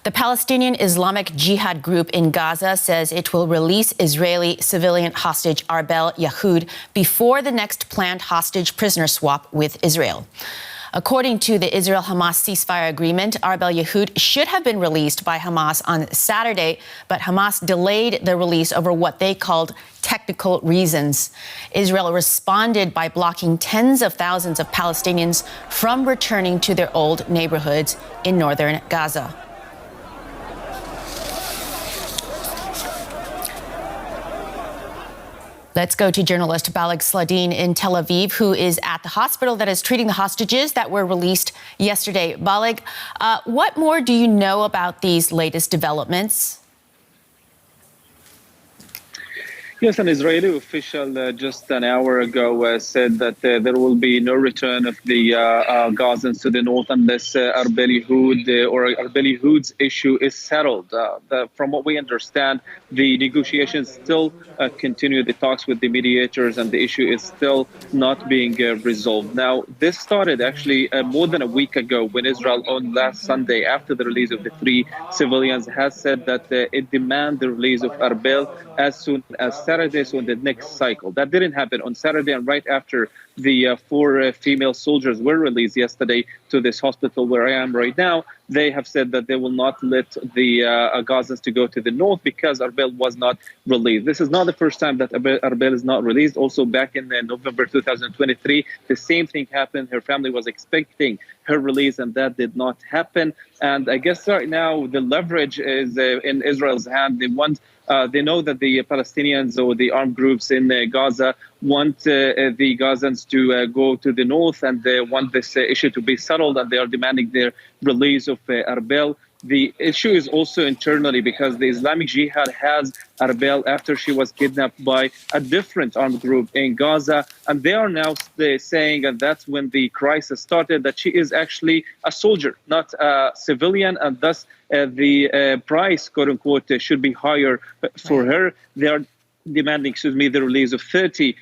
The Palestinian Islamic Jihad group in Gaza says it will release Israeli civilian hostage Arbel Yehud before the next planned hostage prisoner swap with Israel. According to the Israel-Hamas ceasefire agreement, Arbel Yehud should have been released by Hamas on Saturday, but Hamas delayed the release over what they called technical reasons. Israel responded by blocking tens of thousands of Palestinians from returning to their old neighborhoods in northern Gaza. Let's go to journalist Balig Sladeen in Tel Aviv, who is at the hospital that is treating the hostages that were released yesterday. Balig, what more do you know about these latest developments? Yes, an Israeli official just an hour ago said that there will be no return of the Gazans to the north unless Arbel Yehud or Arbel Yehud's issue is settled. From what we understand, the negotiations still continue, the talks with the mediators, and the issue is still not being resolved. Now, this started actually more than a week ago when Israel on last Sunday, after the release of the 3 civilians, has said that it demands the release of Arbel as soon as Saturday, so in the next cycle. That didn't happen on Saturday, and right after the 4 female soldiers were released yesterday to this hospital where I am right now, they have said that they will not let the Gazans to go to the north because Arbel was not released. This is not the first time that Arbel is not released. Also back in November 2023, the same thing happened. Her family was expecting her release, and that did not happen. And I guess right now the leverage is in Israel's hand. They know that the Palestinians or the armed groups in Gaza want the Gazans to go to the north, and they want this issue to be settled, and they are demanding their release of Arbel. The issue is also internally because the Islamic Jihad has Arbel after she was kidnapped by a different armed group in Gaza. And they are now saying, and that's when the crisis started, that she is actually a soldier, not a civilian. And thus the price, quote unquote, should be higher for her. They are demanding, the release of 30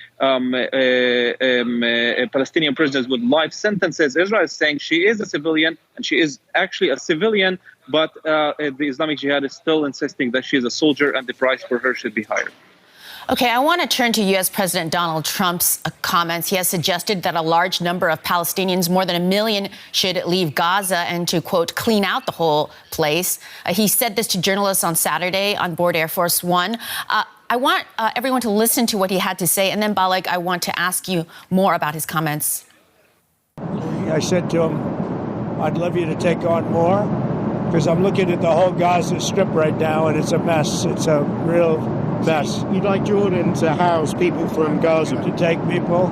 Palestinian prisoners with life sentences. Israel is saying she is a civilian, and she is actually a civilian, but the Islamic Jihad is still insisting that she is a soldier and the price for her should be higher. Okay, I want to turn to U.S. President Donald Trump's comments. He has suggested that a large number of Palestinians, more than 1 million, should leave Gaza and to, quote, clean out the whole place. He said this to journalists on Saturday on board Air Force One. I want everyone to listen to what he had to say. And then, Balig, I want to ask you more about his comments. I said to him, I'd love you to take on more, because I'm looking at the whole Gaza Strip right now, and it's a mess. It's a real mess. You'd like Jordan to house people from Gaza? To take people.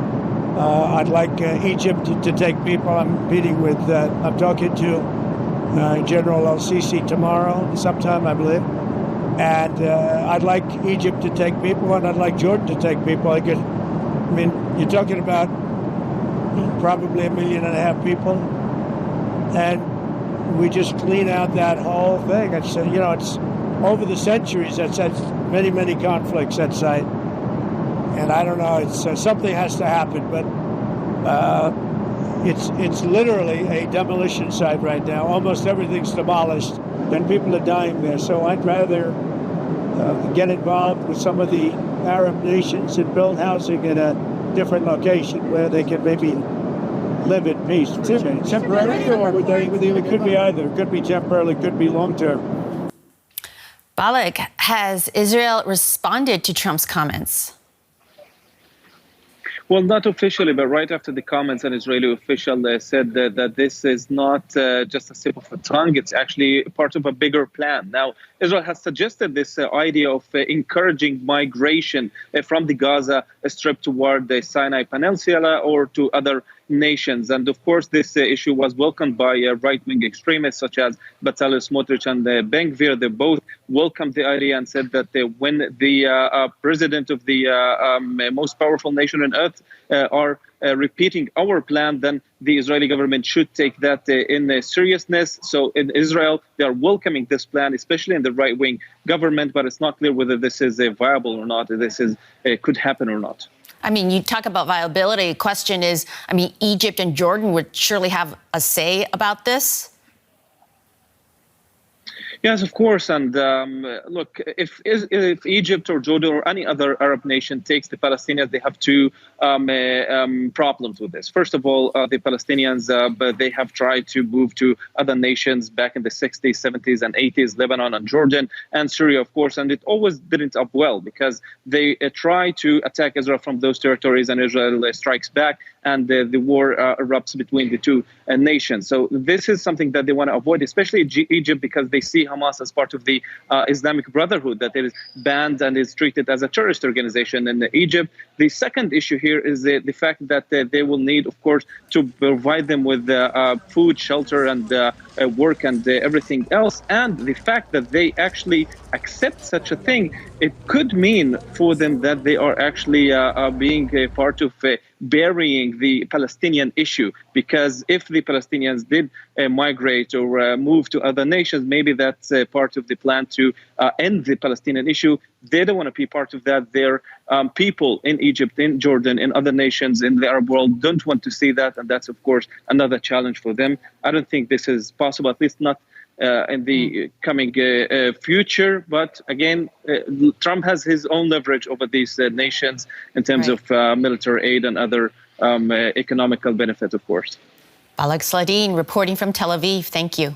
I'd like Egypt to take people. I'm talking to General El-Sisi tomorrow, sometime, I believe. And I'd like Egypt to take people, and I'd like Jordan to take people. You're talking about probably 1.5 million people, and we just clean out that whole thing. It's it's over the centuries that's many, many conflicts at site, and I don't know. It's something has to happen, but it's literally a demolition site right now. Almost everything's demolished, and people are dying there. So I'd rather get involved with some of the Arab nations and build housing in a different location where they can maybe live in peace. Temporarily, or it could be either. It could be temporarily, it could be long-term. Balig, has Israel responded to Trump's comments? Well, not officially, but right after the comments, an Israeli official said that this is not just a slip of the tongue. It's actually part of a bigger plan. Now, Israel has suggested this idea of encouraging migration from the Gaza Strip toward the Sinai Peninsula or to other nations. And of course, this issue was welcomed by right-wing extremists such as Bezalel Smotrich and Ben Gvir. They both welcomed the idea and said that when the president of the most powerful nation on earth are repeating our plan, then the Israeli government should take that in seriousness. So in Israel, they are welcoming this plan, especially in the right-wing government, but it's not clear whether this is viable or not, this is could happen or not. I mean, you talk about viability. Question is, Egypt and Jordan would surely have a say about this. Yes, of course. And look, if Egypt or Jordan or any other Arab nation takes the Palestinians, they have two problems with this. First of all, the Palestinians, but they have tried to move to other nations back in the 60s, 70s, and 80s, Lebanon and Jordan and Syria, of course. And it always didn't up well because they try to attack Israel from those territories, and Israel strikes back, and the war erupts between the two nations. So this is something that they want to avoid, especially Egypt, because they see Hamas as part of the Islamic Brotherhood, that it is banned and is treated as a terrorist organization in Egypt. The second issue here is the fact that they will need, of course, to provide them with food, shelter, and work and everything else. And the fact that they actually accept such a thing, it could mean for them that they are actually being a part of burying the Palestinian issue, because if the Palestinians did migrate or move to other nations, maybe that's part of the plan to end the Palestinian issue. They don't want to be part of that. Their people in Egypt, in Jordan, in other nations in the Arab world don't want to see that, and that's, of course, another challenge for them. I don't think this is possible, at least not in the coming future. But again, Trump has his own leverage over these nations in terms of military aid and other economical benefits, of course. Balig Sladeen reporting from Tel Aviv. Thank you.